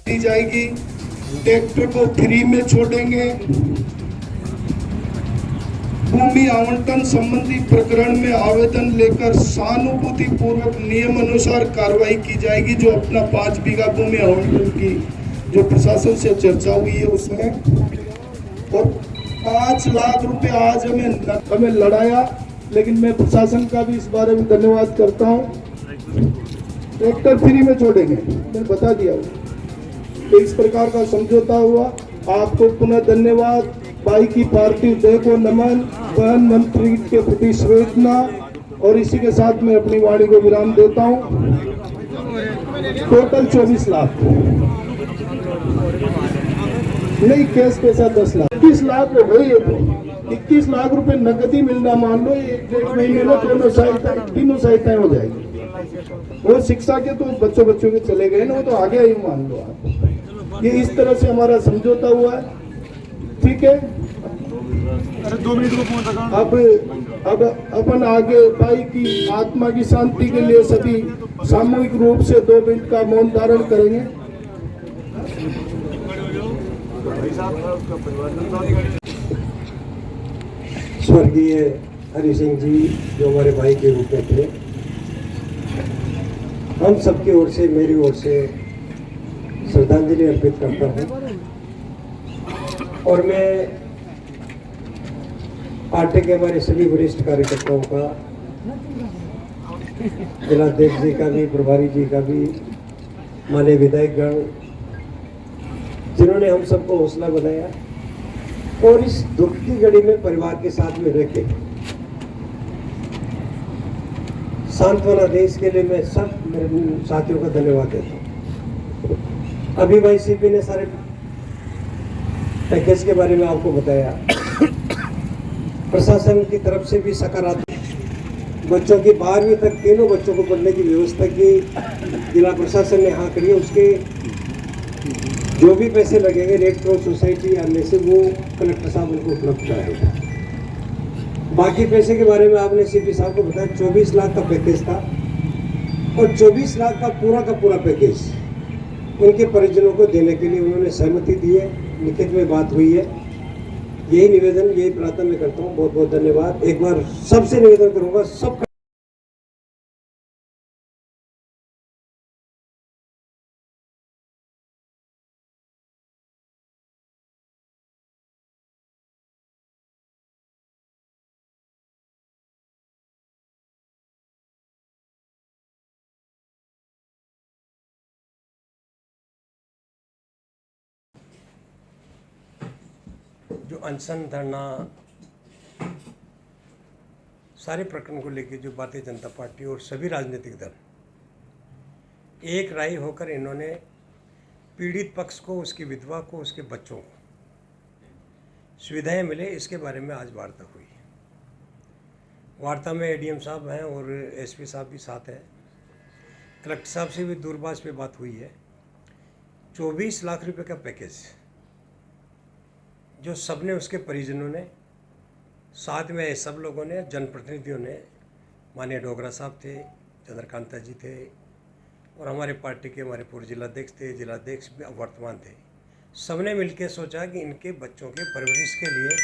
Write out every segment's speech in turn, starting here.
दी जाएगी। ट्रैक्टर को फ्री में छोड़ेंगे। भूमि आवंटन संबंधी प्रकरण में आवेदन लेकर सहानुभूति पूर्वक नियम अनुसार कार्रवाई की जाएगी। जो अपना 5 बीघा भूमि आवंटन की जो प्रशासन से चर्चा हुई है उसमें, और 5 लाख रुपए आज हमें लड़ाया, लेकिन मैं प्रशासन का भी इस बारे में धन्यवाद करता हूँ। ट्रैक्टर फ्री में छोड़ेंगे, मैंने बता दिया। इस प्रकार का समझौता हुआ। आपको पुनः धन्यवाद। भाई की पार्टी उदय को नमन, वन मंत्री के प्रति संवेदना, और इसी के साथ मैं अपनी वाणी को विराम देता हूँ। टोटल 24 लाख नहीं, कैश पैसा 10 लाख, 21 लाख हो गई है। तो 21 लाख रुपए नकदी मिलना, मान लो 1-1.5 महीने में तीनों सहायताएं हो जाएगी। वो शिक्षा के तो बच्चों के चले गए ना, वो तो आगे ही मान लो आप। ये इस तरह से हमारा समझौता हुआ है, ठीक है। अरे 2 मिनट को फोन लगा। अब अपन आगे भाई की आत्मा की शांति के लिए सभी सामूहिक रूप से 2 मिनट का मौन धारण करेंगे। स्वर्गीय हरि सिंह जी जो हमारे भाई के रूप में थे, हम सबकी ओर से, मेरी ओर से श्रद्धांजलि अर्पित करता हूँ। और मैं पार्टी के हमारे सभी वरिष्ठ कार्यकर्ताओं का, जिलाध्यक्ष जी का भी, प्रभारी जी का भी, माननीय विधायकगण जिन्होंने हम सबको हौसला बनाया और इस दुख की घड़ी में परिवार के साथ में रह के सांत्वना दे, इसके लिए मैं सब मेरे साथियों का धन्यवाद देता हूँ। अभी भाई सीपी ने सारे पैकेज के बारे में आपको बताया। प्रशासन की तरफ से भी सकारात्मक, बच्चों की 12वीं तक तीनों बच्चों को पढ़ने की व्यवस्था की जिला प्रशासन ने हाँ करी है। उसके जो भी पैसे लगेंगे रेड क्रॉस सोसाइटी में से वो कलेक्टर साहब उनको उपलब्ध कराएगा। बाकी पैसे के बारे में आपने सीपी साहब को बताया, 24 लाख का पैकेज था और 24 लाख का पूरा पैकेज उनके परिजनों को देने के लिए उन्होंने सहमति दी है, लिखित में बात हुई है। यही निवेदन, यही प्रार्थना मैं करता हूँ। बहुत बहुत धन्यवाद। एक बार सबसे निवेदन करूँगा, सब जो अनशन धरना सारे प्रकरण को लेकर जो भारतीय जनता पार्टी और सभी राजनीतिक दल एक राय होकर इन्होंने पीड़ित पक्ष को, उसकी विधवा को, उसके बच्चों को सुविधाएं मिले, इसके बारे में आज वार्ता हुई। वार्ता में एडीएम साहब हैं और एसपी साहब भी साथ हैं। कलेक्टर साहब से भी दूरभाष पे बात हुई है। 24 लाख रुपए का पैकेज जो सबने, उसके परिजनों ने, साथ में सब लोगों ने, जनप्रतिनिधियों ने, माननीय डोगरा साहब थे, चंद्रकांता जी थे और हमारे पार्टी के हमारे पूर्व जिलाध्यक्ष थे, जिलाध्यक्ष भी वर्तमान थे, सबने मिलकर सोचा कि इनके बच्चों के परवरिश के लिए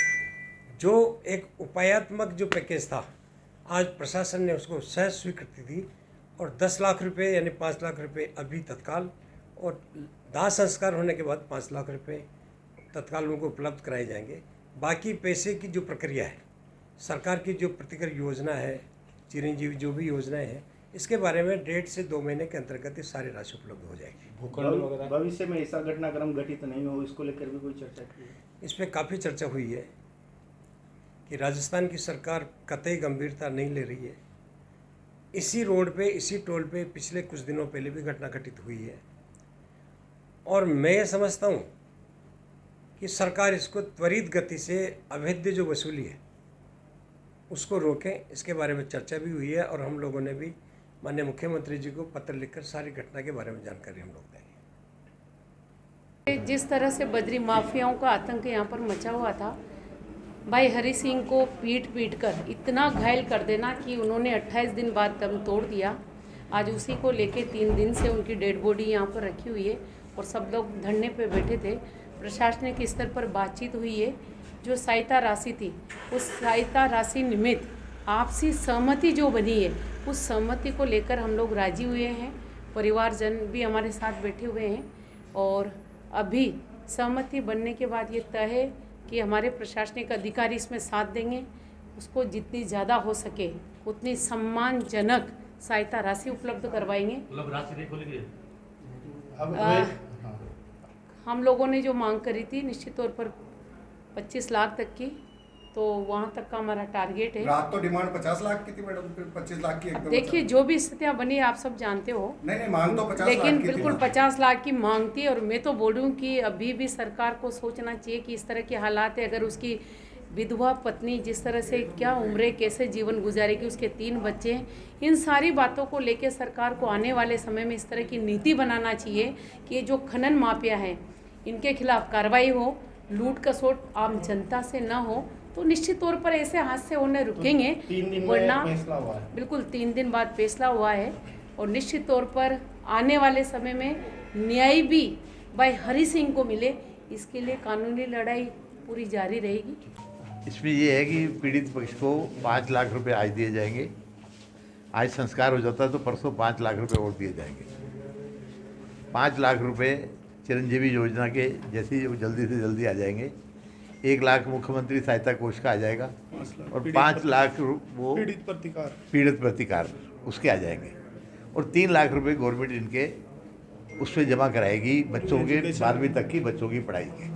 जो एक उपायात्मक जो पैकेज था, आज प्रशासन ने उसको सहज स्वीकृति दी और 10 लाख रुपए यानी 5 लाख रुपए अभी तत्काल, और दाह संस्कार होने के बाद 5 लाख रुपए तत्काल उनको उपलब्ध कराए जाएंगे। बाकी पैसे की जो प्रक्रिया है, सरकार की जो प्रतिकर योजना है, चिरंजीवी जो भी योजनाएं हैं, इसके बारे में 1.5 से 2 महीने के अंतर्गत ये सारी राशि उपलब्ध हो जाएगी। भविष्य में ऐसा घटनाक्रम घटित नहीं हो, इसको लेकर भी कोई चर्चा की है? इस पर काफ़ी चर्चा हुई है कि राजस्थान की सरकार कतई गंभीरता नहीं ले रही है। इसी रोड पे, इसी टोल पे पिछले कुछ दिनों पहले भी घटना घटित हुई है और मैं ये समझता हूँ कि सरकार इसको त्वरित गति से अवैध जो वसूली है उसको रोकें। इसके बारे में चर्चा भी हुई है और हम लोगों ने भी माननीय मुख्यमंत्री जी को पत्र लिखकर सारी घटना के बारे में जानकारी हम लोग देंगे। जिस तरह से बद्री माफियाओं का आतंक यहाँ पर मचा हुआ था, भाई हरि सिंह को पीट कर इतना घायल कर देना कि उन्होंने 28 दिन बाद दम तोड़ दिया। आज उसी को लेके 3 दिन से उनकी डेड बॉडी यहाँ पर रखी हुई है और सब लोग धरने पे बैठे थे। प्रशासनिक स्तर पर बातचीत हुई है। जो सहायता राशि थी, उस सहायता राशि निमित्त आपसी सहमति जो बनी है, उस सहमति को लेकर हम लोग राजी हुए हैं। परिवारजन भी हमारे साथ बैठे हुए हैं और अभी सहमति बनने के बाद ये तय है कि हमारे प्रशासनिक अधिकारी इसमें साथ देंगे। उसको जितनी ज़्यादा हो सके उतनी सम्मानजनक सहायता राशि उपलब्ध करवाएंगे। हम लोगों ने जो मांग करी थी निश्चित तौर पर 25 लाख तक की, तो वहाँ तक का हमारा टारगेट है। रात तो डिमांड 50 लाख की थी मैडम, फिर 25 लाख की एकदम। देखिए जो भी स्थितियाँ बनी आप सब जानते हो, नहीं मांग तो 50 लाख लेकिन की थी बिल्कुल ना। 50 लाख की मांग थी। और मैं तो बोल रही हूँ कि अभी भी सरकार को सोचना चाहिए कि इस तरह के हालात है, अगर उसकी विधवा पत्नी जिस तरह से क्या उम्र कैसे जीवन गुजारेगी, उसके 3 बच्चे हैं, इन सारी बातों को लेकर सरकार को आने वाले समय में इस तरह की नीति बनाना चाहिए कि ये जो खनन माफिया है इनके खिलाफ कार्रवाई हो, लूट खसोट आम जनता से ना हो, तो निश्चित तौर पर ऐसे हादसे होने रुकेंगे। 3 दिन में वरना फैसला हुआ है। बिल्कुल 3 दिन बाद फैसला हुआ है और निश्चित तौर पर आने वाले समय में न्याय भी भाई हरि सिंह को मिले, इसके लिए कानूनी लड़ाई पूरी जारी रहेगी। इसमें ये है कि पीड़ित पक्ष को 5 लाख रुपए आज दिए जाएंगे। आज संस्कार हो जाता है तो परसों 5 लाख रुपए और दिए जाएंगे। 5 लाख रुपए चिरंजीवी योजना के जैसे ही जल्दी से जल्दी आ जाएंगे। 1 लाख मुख्यमंत्री सहायता कोष का आ जाएगा और 5 लाख वो पीड़ित प्रतिकार उसके आ जाएंगे और 3 लाख रुपए गवर्नमेंट इनके उस पर जमा कराएगी बच्चों के 12वीं तक की बच्चों की पढ़ाई के।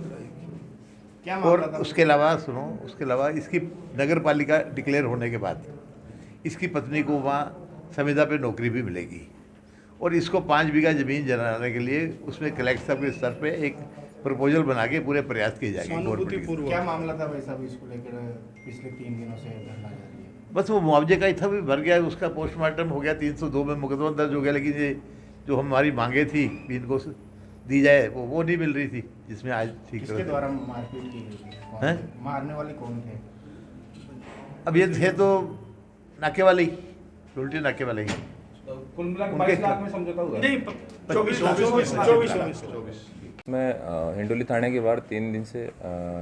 क्या और मामला था? उसके अलावा सुनो, उसके अलावा इसकी नगर पालिका डिक्लेयर होने के बाद इसकी पत्नी को वहाँ संविदा पे नौकरी भी मिलेगी और इसको 5 बीघा ज़मीन जलाने के लिए उसमें कलेक्टर साहब के स्तर पे एक प्रपोजल बना के पूरे प्रयास किए जाएंगे गवर्नमेंट के। क्या मामला था भाई साहब, इसको लेकर पिछले 3 दिनों से धरना जारी है? बस वो मुआवजे का ही था, भी भर गया, उसका पोस्टमार्टम हो गया, 302 में मुकदमा दर्ज हो गया, लेकिन ये जो हमारी मांगे थी इनको दी जाए वो नहीं मिल रही थी, जिसमें आज ठीक किसके द्वारा मारपीट की गई थी? कौन हैं? थे? मारने वाले कौन थे? अब ये थे तो नाके वाले ही, उल्टे नाके वाले ही। कुल मिलाकर उनके 22 लाख में समझौता हुआ? नहीं, 24 मैं हिंडोली थाने के बाहर 3 दिन से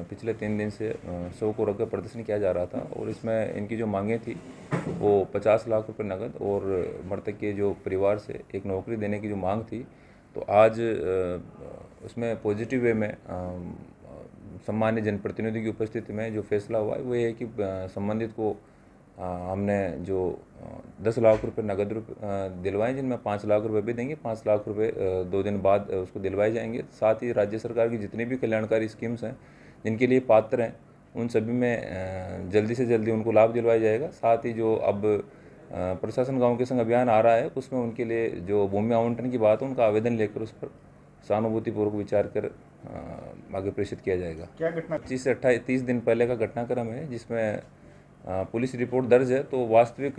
पिछले 3 दिन से शव को रखकर प्रदर्शन किया जा रहा था और इसमें इनकी जो मांगें थी वो 50 लाख रुपए नकद और मृतक के जो परिवार से एक नौकरी देने की जो मांग थी, तो आज उसमें पॉजिटिव वे में सम्मान्य जनप्रतिनिधि की उपस्थिति में जो फैसला हुआ है वो ये है कि संबंधित को हमने जो 10 लाख रुपए नगद दिलवाए, जिनमें 5 लाख रुपए भी देंगे। 5 लाख रुपए 2 दिन बाद उसको दिलवाए जाएंगे। साथ ही राज्य सरकार की जितनी भी कल्याणकारी स्कीम्स हैं जिनके लिए पात्र हैं उन सभी में जल्दी से जल्दी उनको लाभ दिलवाया जाएगा। साथ ही जो अब प्रशासन गाँव के संग अभियान आ रहा है उसमें उनके लिए जो भूमि आवंटन की बात है उनका आवेदन लेकर उस पर सहानुभूतिपूर्वक विचार कर आगे प्रेषित किया जाएगा। क्या घटना? 25 से 30 दिन पहले का घटनाक्रम है जिसमें पुलिस रिपोर्ट दर्ज है, तो वास्तविक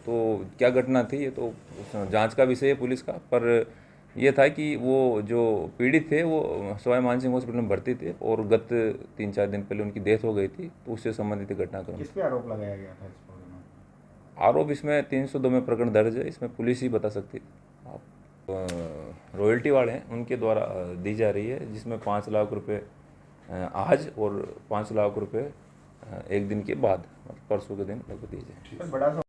तो क्या घटना थी ये तो जांच का विषय है पुलिस का, पर यह था कि वो जो पीड़ित थे वो सवाई मानसिंह हॉस्पिटल में भर्ती थे और गत 3-4 दिन पहले उनकी डेथ हो गई थी, तो उससे संबंधित घटनाक्रम। किस पे आरोप लगाया गया था इस मामले में? आरोप इसमें 302 में प्रकरण दर्ज है, इसमें पुलिस ही बता सकती है। आप रॉयल्टी वाले हैं उनके द्वारा दी जा रही है, जिसमें 5 लाख रुपए आज और 5 लाख रुपए 1 दिन के बाद परसों के दिन लगभग दिए जाए। बड़ा